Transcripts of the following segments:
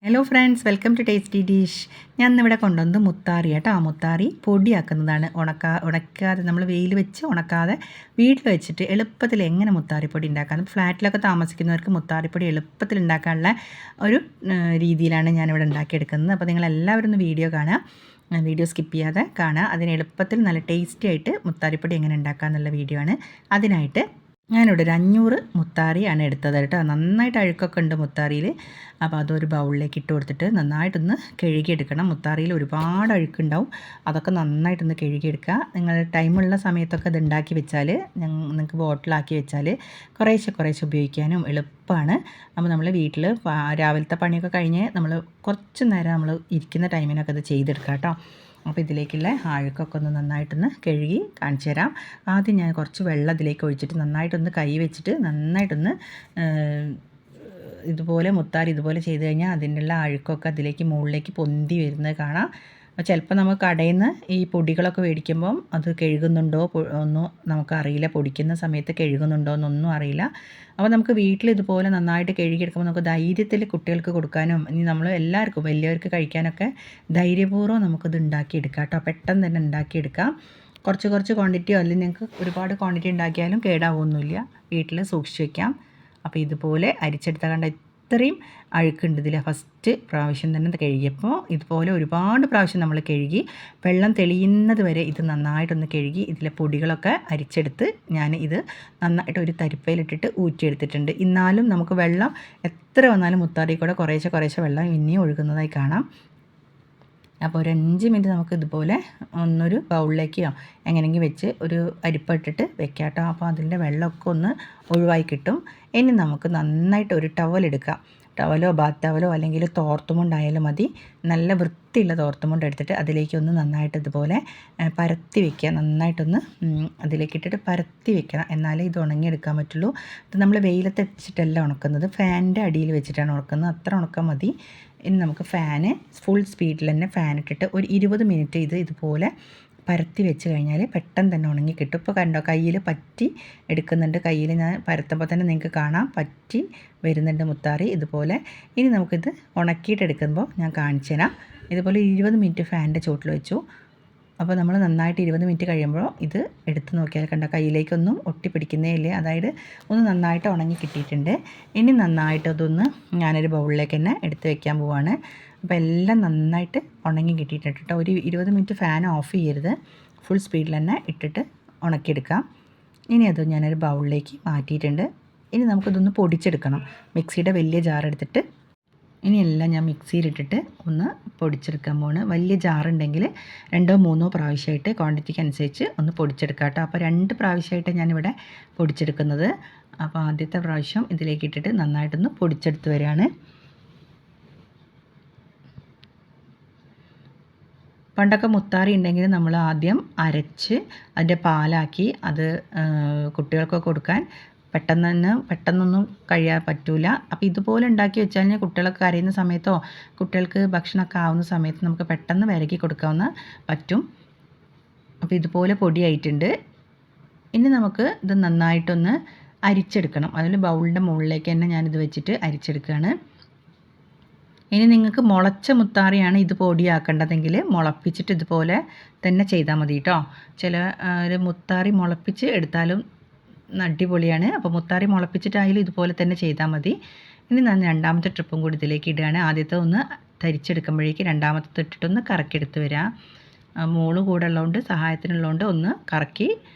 Hello friends, welcome to tasty dish. ഞാൻ ഇന്നിവിടെ കൊണ്ടുവന്നത് മുത്താറി കേട്ടോ. മുത്താറി പൊടിയാക്കുന്നതാണ്. ഉണക്കാതെ നമ്മൾ വെയിൽ വെച്ച് ഉണക്കാതെ വീട്ടിൽ വെച്ചിട്ട് എളുപ്പത്തിൽ എങ്ങനെ മുത്താറിപ്പൊടി ഉണ്ടാക്കാം. ഫ്ലാറ്റിലൊക്കെ താമസിക്കുന്നവർക്ക് മുത്താറിപ്പൊടി എളുപ്പത്തിൽ ഉണ്ടാക്കാനുള്ള ഒരു രീതിയിലാണ് ഞാനിവിടെ ഉണ്ടാക്കിയെടുക്കുന്നത്. അപ്പോൾ നിങ്ങളെല്ലാവരും ഒന്ന് വീഡിയോ കാണുക, വീഡിയോ സ്കിപ്പ് ചെയ്യാതെ കാണുക. അതിന് എളുപ്പത്തിൽ നല്ല ടേസ്റ്റി ആയിട്ട് മുത്താറിപ്പൊടി എങ്ങനെ ഉണ്ടാക്കുക എന്നുള്ള വീഡിയോ ആണ്. അതിനായിട്ട് ഞാനിവിടെ ഒരു 500 മുത്താറിയാണ് എടുത്തത് കേട്ടോ. നന്നായിട്ട് അഴുക്കൊക്കെ ഉണ്ട് മുത്താറിയിൽ. അപ്പോൾ അതൊരു ബൗളിലേക്ക് ഇട്ട് കൊടുത്തിട്ട് നന്നായിട്ടൊന്ന് കഴുകിയെടുക്കണം. മുത്താറിയിൽ ഒരുപാട് അഴുക്കുണ്ടാവും, അതൊക്കെ നന്നായിട്ടൊന്ന് കഴുകിയെടുക്കുക. നിങ്ങൾ ടൈമുള്ള സമയത്തൊക്കെ ഇത് ഉണ്ടാക്കി വെച്ചാൽ, നിങ്ങൾക്ക് ബോട്ടിലാക്കി വെച്ചാൽ കുറേശ്ശെ ഉപയോഗിക്കാനും എളുപ്പമാണ്. അപ്പോൾ നമ്മൾ വീട്ടിൽ രാവിലത്തെ പണിയൊക്കെ കഴിഞ്ഞ് നമ്മൾ കുറച്ച് നേരം നമ്മൾ ഇരിക്കുന്ന ടൈമിനൊക്കെ ഇത് ചെയ്തെടുക്കാം കേട്ടോ. അപ്പോൾ ഇതിലേക്കുള്ള അഴുക്കൊക്കെ ഒന്ന് നന്നായിട്ടൊന്ന് കഴുകി കാണിച്ചു തരാം. ആദ്യം ഞാൻ കുറച്ച് വെള്ളം ഇതിലേക്ക് ഒഴിച്ചിട്ട് നന്നായിട്ടൊന്ന് കൈ വെച്ചിട്ട് നന്നായിട്ടൊന്ന് ഇതുപോലെ മുത്താറി ഇതുപോലെ ചെയ്ത് കഴിഞ്ഞാൽ അതിൻ്റെ ഉള്ള അഴുക്കൊക്കെ അതിലേക്ക് മുകളിലേക്ക് പൊന്തി വരുന്നത് കാണാം. ചിലപ്പോൾ നമുക്ക് കടയിൽ നിന്ന് ഈ പൊടികളൊക്കെ മേടിക്കുമ്പം അത് കഴുകുന്നുണ്ടോ ഒന്നും നമുക്കറിയില്ല. പൊടിക്കുന്ന സമയത്ത് കഴുകുന്നുണ്ടോ എന്നൊന്നും അറിയില്ല. അപ്പോൾ നമുക്ക് വീട്ടിൽ ഇതുപോലെ നന്നായിട്ട് കഴുകിയെടുക്കുമ്പോൾ നമുക്ക് ധൈര്യത്തിൽ കുട്ടികൾക്ക് കൊടുക്കാനും ഇനി നമ്മൾ എല്ലാവർക്കും വലിയവർക്ക് കഴിക്കാനൊക്കെ ധൈര്യപൂർവ്വം നമുക്കിത് ഉണ്ടാക്കിയെടുക്കാം കേട്ടോ. പെട്ടെന്ന് തന്നെ ഉണ്ടാക്കിയെടുക്കാം. കുറച്ച് ക്വാണ്ടിറ്റിയോ അല്ലെങ്കിൽ നിങ്ങൾക്ക് ഒരുപാട് ക്വാണ്ടിറ്റി ഉണ്ടാക്കിയാലും കേടാവൊന്നുമില്ല. വീട്ടിൽ സൂക്ഷിച്ച് വയ്ക്കാം. അപ്പോൾ ഇതുപോലെ അരിച്ചെടുത്താൽ കണ്ട ഇത്രയും അഴുക്കുണ്ട് ഇതിൽ. ഫസ്റ്റ് പ്രാവശ്യം തന്നെ കഴുകിയപ്പോൾ ഇതുപോലെ ഒരുപാട് പ്രാവശ്യം നമ്മൾ കഴുകി വെള്ളം തെളിയുന്നത് വരെ ഇത് നന്നായിട്ടൊന്ന് കഴുകി ഇതിലെ പൊടികളൊക്കെ അരിച്ചെടുത്ത് ഞാൻ ഇത് നന്നായിട്ട് ഒരു തരിപ്പയിലിട്ടിട്ട് ഊറ്റിയെടുത്തിട്ടുണ്ട്. എന്നാലും നമുക്ക് വെള്ളം എത്ര വന്നാലും മുത്താറി കൂടെ കുറേശ്ശെ വെള്ളം ഇനിയും ഒഴുകുന്നതായി കാണാം. അപ്പോൾ ഒരു 5 മിനിറ്റ് നമുക്ക് ഇതുപോലെ ഒന്നൊരു ബൗളിലേക്കോ എങ്ങനെയെങ്കിലും വെച്ച് ഒരു അരിപ്പ ഇട്ടിട്ട് വെക്കാം കേട്ടോ. അപ്പോൾ അതിൻ്റെ വെള്ളമൊക്കെ ഒന്ന് ഒഴിവായി കിട്ടും. ഇനി നമുക്ക് നന്നായിട്ട് ഒരു ടവലെടുക്കാം. ടവലോ ബാത്ത് ടവലോ അല്ലെങ്കിൽ തോർത്തുമുണ്ടായാലും മതി. നല്ല വൃത്തിയുള്ള തോർത്തുമുണ്ട് എടുത്തിട്ട് അതിലേക്കൊന്ന് നന്നായിട്ട് ഇതുപോലെ പരത്തി വെക്കുക. നന്നായിട്ടൊന്ന് അതിലേക്കിട്ടിട്ട് പരത്തി വെക്കണം, എന്നാലേ ഇത് ഉണങ്ങിയെടുക്കാൻ പറ്റുള്ളൂ. ഇത് നമ്മൾ വെയിലത്ത് വെച്ചിട്ടല്ല ഉണക്കുന്നത്, ഫാനിൻ്റെ അടിയിൽ വെച്ചിട്ടാണ് ഉണക്കുന്നത്. അത്ര ഉണക്കം മതി. ഇനി നമുക്ക് ഫാന് ഫുൾ സ്പീഡിൽ തന്നെ ഫാൻ ഇട്ടിട്ട് ഒരു 20 മിനിറ്റ് ഇതുപോലെ പരത്തി വെച്ച് കഴിഞ്ഞാൽ പെട്ടെന്ന് തന്നെ ഉണങ്ങി കിട്ടും. ഇപ്പോൾ കണ്ടോ, കയ്യിൽ പറ്റി എടുക്കുന്നുണ്ട്. കയ്യിൽ ഞാൻ പരത്തുമ്പോൾ തന്നെ നിങ്ങൾക്ക് കാണാം പറ്റി വരുന്നുണ്ട് മുത്താറി ഇതുപോലെ. ഇനി നമുക്കിത് ഉണക്കിയിട്ടെടുക്കുമ്പോൾ ഞാൻ കാണിച്ചു തരാം. ഇതുപോലെ 20 മിനിറ്റ് ഫാനിൻ്റെ ചോട്ടിൽ വെച്ചു. അപ്പോൾ നമ്മൾ നന്നായിട്ട് 20 മിനിറ്റ് കഴിയുമ്പോൾ ഇത് എടുത്ത് നോക്കിയാൽ കണ്ട കയ്യിലേക്കൊന്നും ഒട്ടിപ്പിടിക്കുന്നേ ഇല്ല. അതായത് ഒന്ന് നന്നായിട്ട് ഉണങ്ങി കിട്ടിയിട്ടുണ്ട്. ഇനി നന്നായിട്ട് അതൊന്ന് ഞാനൊരു ബൗളിലേക്ക് തന്നെ എടുത്ത് വെക്കാൻ പോവാണ്. അപ്പോൾ എല്ലാം നന്നായിട്ട് ഉണങ്ങി കിട്ടിയിട്ടുണ്ട് കേട്ടോ. ഒരു 20 മിനിറ്റ് ഫാൻ ഓഫ് ചെയ്യരുത്, ഫുൾ സ്പീഡിൽ തന്നെ ഇട്ടിട്ട് ഉണക്കിയെടുക്കാം. ഇനി അത് ഞാനൊരു ബൗളിലേക്ക് മാറ്റിയിട്ടുണ്ട്. ഇനി നമുക്കിതൊന്ന് പൊടിച്ചെടുക്കണം. മിക്സിയുടെ വലിയ ജാർ എടുത്തിട്ട് ഇനിയെല്ലാം ഞാൻ മിക്സിയിലിട്ടിട്ട് ഒന്ന് പൊടിച്ചെടുക്കാൻ പോവാണ്. വലിയ ജാറുണ്ടെങ്കിൽ 2-3 പ്രാവശ്യമായിട്ട് ക്വാണ്ടിറ്റിക്ക് അനുസരിച്ച് ഒന്ന് പൊടിച്ചെടുക്കാം കേട്ടോ. അപ്പോൾ 2 പ്രാവശ്യമായിട്ട് ഞാനിവിടെ പൊടിച്ചെടുക്കുന്നത്. അപ്പോൾ ആദ്യത്തെ പ്രാവശ്യം ഇതിലേക്ക് ഇട്ടിട്ട് നന്നായിട്ടൊന്ന് പൊടിച്ചെടുത്ത് വരികയാണ്. പണ്ടൊക്കെ മുത്താറി ഉണ്ടെങ്കിൽ നമ്മൾ ആദ്യം അരച്ച് അതിൻ്റെ പാലാക്കി അത് കുട്ടികൾക്കൊക്കെ കൊടുക്കാൻ പെട്ടെന്നൊന്നും കഴിയാൻ പറ്റില്ല. അപ്പോൾ ഇതുപോലെ ഉണ്ടാക്കി വെച്ചാൽ കഴിഞ്ഞാൽ കുട്ടികളൊക്കെ കരയുന്ന സമയത്തോ കുട്ടികൾക്ക് ഭക്ഷണമൊക്കെ ആവുന്ന സമയത്ത് നമുക്ക് പെട്ടെന്ന് വിരകി കൊടുക്കാവുന്ന പറ്റും. അപ്പോൾ ഇതുപോലെ പൊടിയായിട്ടുണ്ട്. ഇനി നമുക്ക് ഇത് നന്നായിട്ടൊന്ന് അരിച്ചെടുക്കണം. അതിൽ ബൗളിൻ്റെ മുകളിലേക്ക് തന്നെ ഞാനിത് വെച്ചിട്ട് അരിച്ചെടുക്കുകയാണ്. ഇനി നിങ്ങൾക്ക് മുളച്ച മുത്താറിയാണ് ഇത് പൊടിയാക്കേണ്ടതെങ്കിൽ മുളപ്പിച്ചിട്ട് ഇതുപോലെ തന്നെ ചെയ്താൽ മതി കേട്ടോ. ഒരു മുത്താറി മുളപ്പിച്ച് എടുത്താലും അടിപൊളിയാണ്. അപ്പോൾ മുത്താറി മുളപ്പിച്ചിട്ടായാലും ഇതുപോലെ തന്നെ ചെയ്താൽ മതി. ഇനി ഞാൻ രണ്ടാമത്തെ ട്രിപ്പും കൂടി ഇതിലേക്ക് ഇടുകയാണ്. ആദ്യത്തെ ഒന്ന് തരിച്ചെടുക്കുമ്പോഴേക്ക് രണ്ടാമത്തെ ഇട്ടിട്ടൊന്ന് കറക്കിയെടുത്ത് വരാം. മോള് കൂടെ ഉള്ളതുകൊണ്ട് സഹായത്തിനുള്ളതുകൊണ്ട് ഒന്ന് കറക്കി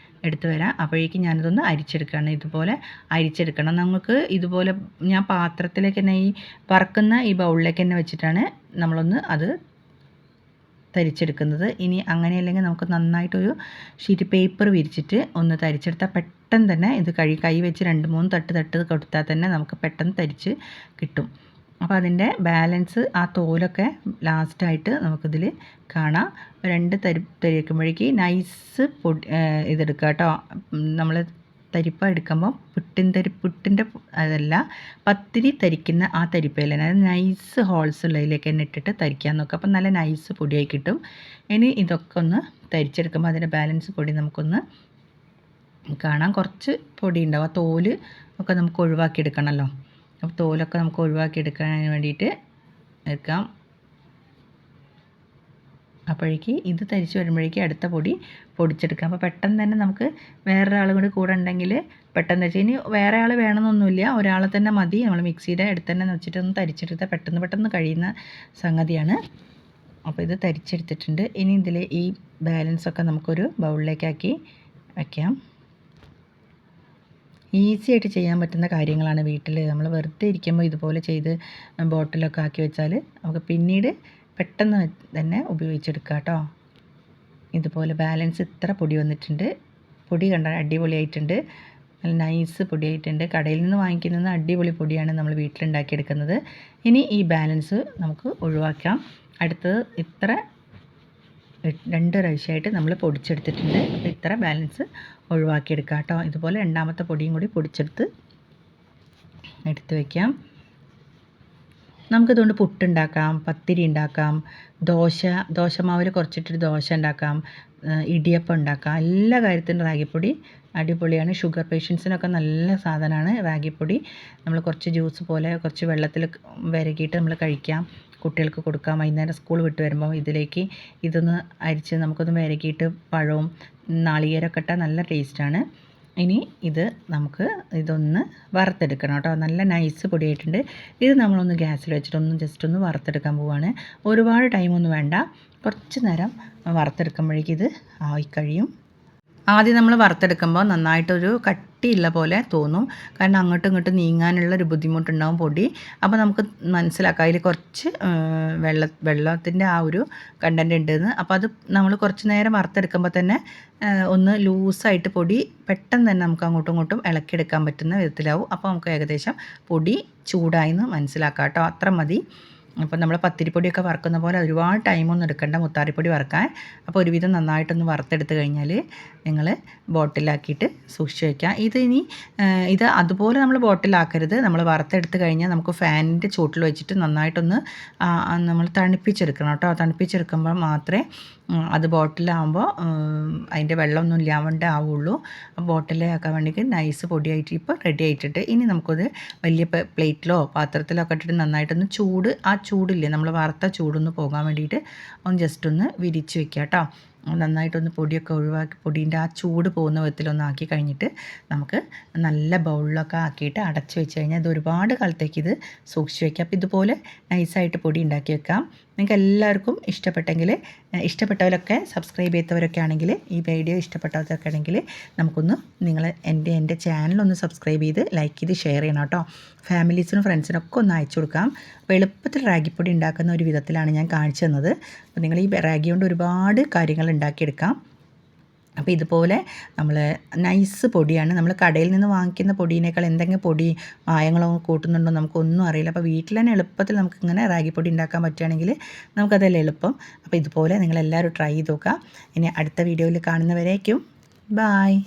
എടുത്ത് വരാം. അപ്പോഴേക്കും ഞാനിതൊന്ന് അരിച്ചെടുക്കുകയാണ്. ഇതുപോലെ അരിച്ചെടുക്കണം. നമുക്ക് ഇതുപോലെ ഞാൻ പാത്രത്തിലേക്ക് തന്നെ ഈ വറക്കുന്ന ഈ ബൗളിലേക്ക് തന്നെ വെച്ചിട്ടാണ് നമ്മളൊന്ന് അത് തരിച്ചെടുക്കുന്നത്. ഇനി അങ്ങനെയല്ലെങ്കിൽ നമുക്ക് നന്നായിട്ടൊരു ഷീറ്റ് പേപ്പർ വിരിച്ചിട്ട് ഒന്ന് തരിച്ചെടുത്താൽ പെട്ടെന്ന് തന്നെ ഇത് കൈ വെച്ച് 2-3 തട്ട് കൊടുത്താൽ തന്നെ നമുക്ക് പെട്ടെന്ന് തരിച്ച് കിട്ടും. അപ്പോൾ അതിൻ്റെ ബാലൻസ് ആ തോലൊക്കെ ലാസ്റ്റായിട്ട് നമുക്കിതിൽ കാണാം. 2 തരിക്കുമ്പോഴേക്ക് നൈസ് ഇതെടുക്കുക കേട്ടോ. നമ്മൾ തരിപ്പ എടുക്കുമ്പോൾ പുട്ടിൻ്റെ അതല്ല, പത്തിരി തരിക്കുന്ന ആ തരിപ്പയിൽ തന്നെ നൈസ് ഹോൾസ് ഉള്ളതിലേക്ക് തന്നെ ഇട്ടിട്ട് തരിക്കാൻ നോക്കുക. അപ്പം നല്ല നൈസ് പൊടിയായി കിട്ടും. ഇനി ഇതൊക്കെ ഒന്ന് തരിച്ചെടുക്കുമ്പോൾ അതിൻ്റെ ബാലൻസ് പൊടി നമുക്കൊന്ന് കാണാം. കുറച്ച് പൊടി ഉണ്ടാവും. ആ തോല് ഒക്കെ നമുക്ക് ഒഴിവാക്കി എടുക്കണമല്ലോ. അപ്പോൾ തോലൊക്കെ നമുക്ക് ഒഴിവാക്കി എടുക്കാൻ വേണ്ടിയിട്ട് വെക്കാം. അപ്പോഴേക്ക് ഇത് തരിച്ച് വരുമ്പോഴേക്ക് അടുത്ത പൊടി പൊടിച്ചെടുക്കാം. അപ്പോൾ പെട്ടെന്ന് തന്നെ നമുക്ക് വേറൊരാൾ കൂടെ ഉണ്ടെങ്കിൽ പെട്ടെന്ന് വെച്ച് ഇനി വേറെ ആൾ വേണമെന്നൊന്നുമില്ല, ഒരാളെ തന്നെ മതി. നമ്മൾ മിക്സിയുടെ അടുത്ത് തന്നെ വെച്ചിട്ടൊന്ന് തരിച്ചെടുത്താൽ പെട്ടെന്ന് കഴിയുന്ന സംഗതിയാണ്. അപ്പോൾ ഇത് തരിച്ചെടുത്തിട്ടുണ്ട്. ഇനി ഇതിൽ ഈ ബാലൻസൊക്കെ നമുക്കൊരു ബൗളിലേക്കാക്കി വയ്ക്കാം. ഈസി ആയിട്ട് ചെയ്യാൻ പറ്റുന്ന കാര്യങ്ങളാണ് വീട്ടിൽ. നമ്മൾ വെറുതെ ഇരിക്കുമ്പോൾ ഇതുപോലെ ചെയ്ത് ബോട്ടിലൊക്കെ ആക്കി വെച്ചാൽ നമുക്ക് പിന്നീട് പെട്ടെന്ന് തന്നെ ഉപയോഗിച്ചെടുക്കാം കേട്ടോ. ഇതുപോലെ ബാലൻസ് ഇത്ര പൊടി വന്നിട്ടുണ്ട്. പൊടി കണ്ടാൽ അടിപൊളിയായിട്ടുണ്ട്, നല്ല നൈസ് പൊടിയായിട്ടുണ്ട്. കടയിൽ നിന്ന് വാങ്ങിക്കുന്നത് അടിപൊളി പൊടിയാണ് നമ്മൾ വീട്ടിലുണ്ടാക്കിയെടുക്കുന്നത്. ഇനി ഈ ബാലൻസ് നമുക്ക് ഒഴിവാക്കാം. അടുത്തത് ഇത്ര 2 പ്രാവശ്യമായിട്ട് നമ്മൾ പൊടിച്ചെടുത്തിട്ടുണ്ട്. അപ്പോൾ ഇത്ര ബാലൻസ് ഒഴിവാക്കിയെടുക്കാം കേട്ടോ. ഇതുപോലെ രണ്ടാമത്തെ പൊടിയും കൂടി പൊടിച്ചെടുത്ത് എടുത്ത് വയ്ക്കാം. നമുക്കിതുകൊണ്ട് പുട്ടുണ്ടാക്കാം, പത്തിരി ഉണ്ടാക്കാം, ദോശമാവിൽ കുറച്ചിട്ടൊരു ദോശ ഉണ്ടാക്കാം, ഇടിയപ്പം ഉണ്ടാക്കാം. എല്ലാ കാര്യത്തിനും റാഗിപ്പൊടി അടിപൊളിയാണ്. ഷുഗർ പേഷ്യൻസിനൊക്കെ നല്ല സാധനമാണ് റാഗിപ്പൊടി. നമ്മൾ കുറച്ച് ജ്യൂസ് പോലെ കുറച്ച് വെള്ളത്തിൽ വിരകിയിട്ട് നമ്മൾ കഴിക്കാം, കുട്ടികൾക്ക് കൊടുക്കാം. വൈകുന്നേരം സ്കൂൾ വിട്ട് വരുമ്പോൾ ഇതിലേക്ക് ഇതൊന്ന് അരിച്ച് നമുക്കൊന്ന് വിരകിയിട്ട് പഴവും നാളികേരമൊക്കെ ഇട്ടാൽ നല്ല ടേസ്റ്റാണ്. ഇനി ഇത് നമുക്ക് ഇതൊന്ന് വറുത്തെടുക്കണം കേട്ടോ. നല്ല നൈസ് പൊടിയായിട്ടുണ്ട്. ഇത് നമ്മളൊന്ന് ഗ്യാസിൽ വെച്ചിട്ടൊന്ന് ജസ്റ്റ് ഒന്ന് വറുത്തെടുക്കാൻ പോവുകയാണ്. ഒരുപാട് ടൈമൊന്നും വേണ്ട, കുറച്ച് നേരം വറുത്തെടുക്കുമ്പോഴേക്കും ഇത് ആയി കഴിയും. ആദ്യം നമ്മൾ വറുത്തെടുക്കുമ്പോൾ നന്നായിട്ടൊരു കട്ടിയുള്ള പോലെ തോന്നും, കാരണം അങ്ങോട്ടും ഇങ്ങോട്ടും നീങ്ങാനുള്ളൊരു ബുദ്ധിമുട്ടുണ്ടാവും പൊടി. അപ്പോൾ നമുക്ക് മനസ്സിലാക്കാം അതിൽ കുറച്ച് വെള്ളത്തിൻ്റെ ആ ഒരു കണ്ടൻറ്റ് ഉണ്ടെന്ന്. അപ്പോൾ അത് നമ്മൾ കുറച്ച് നേരം വറുത്തെടുക്കുമ്പോൾ തന്നെ ഒന്ന് ലൂസായിട്ട് പൊടി പെട്ടെന്ന് തന്നെ നമുക്ക് അങ്ങോട്ടും ഇങ്ങോട്ടും ഇളക്കിയെടുക്കാൻ പറ്റുന്ന വിധത്തിലാവും. അപ്പോൾ നമുക്ക് ഏകദേശം പൊടി ചൂടായിന്ന് മനസ്സിലാക്കാം കേട്ടോ. അത്ര മതി. അപ്പോൾ നമ്മൾ പത്തിരിപ്പൊടിയൊക്കെ വറുക്കുന്ന പോലെ ഒരുപാട് ടൈമൊന്നും എടുക്കേണ്ട മുത്താറിപ്പൊടി വറുക്കാൻ. അപ്പോൾ ഒരുവിധം നന്നായിട്ടൊന്ന് വറുത്തെടുത്ത് കഴിഞ്ഞാൽ നിങ്ങൾ ബോട്ടിലാക്കിയിട്ട് സൂക്ഷിച്ച് വയ്ക്കാം. ഇത് അതുപോലെ നമ്മൾ ബോട്ടിലാക്കരുത്. നമ്മൾ വറുത്തെടുത്ത് കഴിഞ്ഞാൽ നമുക്ക് ഫാനിൻ്റെ ചുവട്ടിൽ വെച്ചിട്ട് നന്നായിട്ടൊന്ന് നമ്മൾ തണുപ്പിച്ചെടുക്കണം കേട്ടോ. തണുപ്പിച്ചെടുക്കുമ്പോൾ മാത്രമേ അത് ബോട്ടിലാകുമ്പോൾ അതിൻ്റെ വെള്ളമൊന്നും ഇല്ലാണ്ട് ആവുള്ളൂ. ബോട്ടിലാക്കാൻ വേണ്ടിയിട്ട് നൈസ് പൊടിയായിട്ട് ഇപ്പോൾ റെഡി ആയിട്ടിട്ട് ഇനി നമുക്കത് വലിയ പ്ലേറ്റിലോ പാത്രത്തിലോ ഒക്കെ ഇട്ടിട്ട് നന്നായിട്ടൊന്ന് ചൂടില്ലേ നമ്മൾ വറുത്ത ചൂടൊന്ന് പോകാൻ വേണ്ടിയിട്ട് ഒന്ന് ജസ്റ്റ് ഒന്ന് വിരിച്ച് വെക്കുക കേട്ടോ. നന്നായിട്ടൊന്ന് പൊടിയൊക്കെ ഒഴിവാക്കി പൊടീൻ്റെ ആ ചൂട് പോകുന്ന വിധത്തിലൊന്ന് ആക്കി കഴിഞ്ഞിട്ട് നമുക്ക് നല്ല ബൗളിലൊക്കെ ആക്കിയിട്ട് അടച്ച് വെച്ച് കഴിഞ്ഞാൽ ഇത് ഒരുപാട് കാലത്തേക്ക് ഇത് സൂക്ഷിച്ച് വയ്ക്കാം. അപ്പോൾ ഇതുപോലെ നൈസായിട്ട് പൊടി ഉണ്ടാക്കി വെക്കാം. നിങ്ങൾക്ക് എല്ലാവർക്കും ഇഷ്ടപ്പെട്ടവരൊക്കെ സബ്സ്ക്രൈബ് ചെയ്തവരൊക്കെ ആണെങ്കിൽ ഈ വീഡിയോ ഇഷ്ടപ്പെട്ടവരൊക്കെ ആണെങ്കിൽ നമുക്കൊന്ന് എൻ്റെ ചാനലൊന്ന് സബ്സ്ക്രൈബ് ചെയ്ത് ലൈക്ക് ചെയ്ത് ഷെയർ ചെയ്യണം കേട്ടോ. ഫാമിലീസിനും ഫ്രണ്ട്സിനൊക്കെ ഒന്ന് അയച്ചു കൊടുക്കാം. അപ്പോൾ എളുപ്പത്തിൽ റാഗിപ്പൊടി ഉണ്ടാക്കുന്ന ഒരു വിധത്തിലാണ് ഞാൻ കാണിച്ചു തന്നത്. അപ്പോൾ നിങ്ങൾ ഈ റാഗി കൊണ്ട് ഒരുപാട് കാര്യങ്ങൾ ഉണ്ടാക്കിയെടുക്കാം. അപ്പോൾ ഇതുപോലെ നമ്മൾ നൈസ് പൊടിയാണ്. നമ്മൾ കടയിൽ നിന്ന് വാങ്ങിക്കുന്ന പൊടിയേക്കാൾ എന്തെങ്കിലും പൊടി മായങ്ങളോ കൂട്ടുന്നുണ്ടോ നമുക്കൊന്നും അറിയില്ല. അപ്പോൾ വീട്ടിൽ തന്നെ എളുപ്പത്തിൽ നമുക്കിങ്ങനെ റാഗിപ്പൊടി ഉണ്ടാക്കാൻ പറ്റുകയാണെങ്കിൽ നമുക്കതല്ലേ എളുപ്പം. അപ്പോൾ ഇതുപോലെ നിങ്ങളെല്ലാവരും ട്രൈ ചെയ്ത് നോക്കുക. ഇനി അടുത്ത വീഡിയോയിൽ കാണുന്നവരേക്കും ബായ്.